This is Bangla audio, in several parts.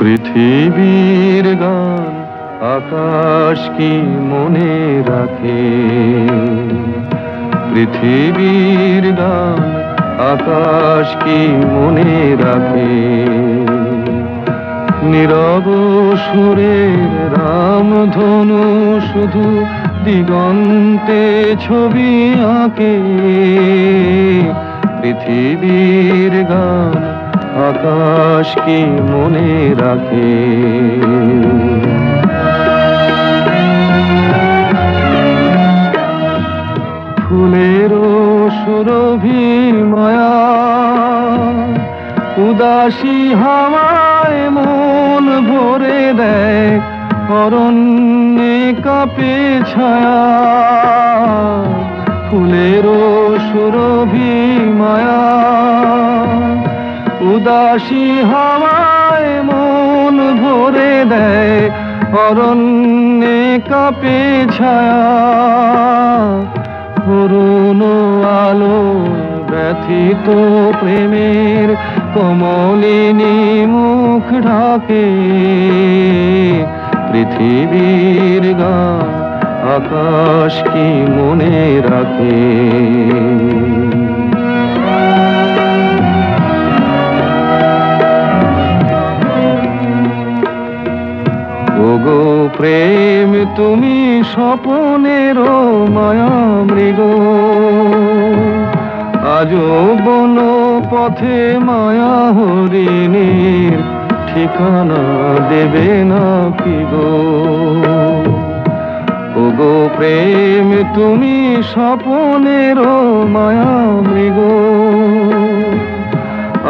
পৃথিবীর গান আকাশ কি মনে রাখে? পৃথিবীর গান আকাশ কি মনে রাখে? নীরব সুরের রামধনু শুধু দিগন্তে ছবি আঁকে। পৃথিবীর গান আকাশ কি মনে রাখে? ফুলেরও সুরভি মায়া উদাসী হাওয়ায় মন ভরে দেয়। অরণ্যে কাঁপে ছায়া ফুলেরও সুরভি মায়া উদাসী হাওয়ায় মন ভরে দেয়। অরণ্যে কাঁপে ছায়া অরুণ আলো ব্যথিত প্রেমের কমলিনী মুখ ঢাকে। পৃথিবীর গান আকাশ কি মনে রাখে? ওগো প্রেম তুমি স্বপনের মায়া মৃগ, আজো বন পথে মায়া হরিণীর ঠিকানা দেবে না কি গো? ওগো প্রেম তুমি স্বপনের মায়া মৃগ,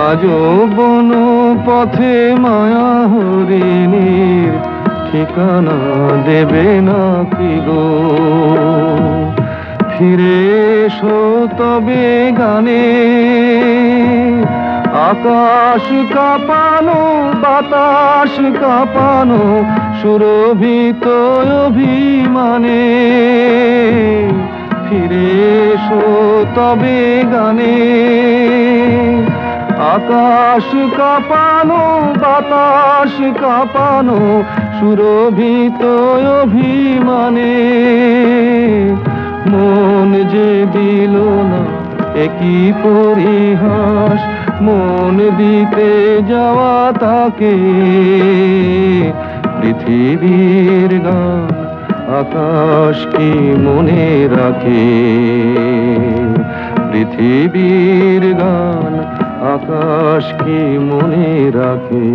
আজো বন পথে মায়া হরিণীর ঠিকানা দেবে না কি গো? ফিরে এসো তবে গানে আকাশ কাঁপানো বাতাস কাঁপানো সুরভিত অভিমানে। ফিরে এসো তবে গানে আকাশ কাঁপানো বাতাস কাঁপানো সুরভিত অভিমানে। মন যে দিল না একই পরিহাস, মন দিতে যাওয়া তাকে। পৃথিবীর গান আকাশ কি মনে রাখে? পৃথিবীর গান আকাশ কি মনে রাখে?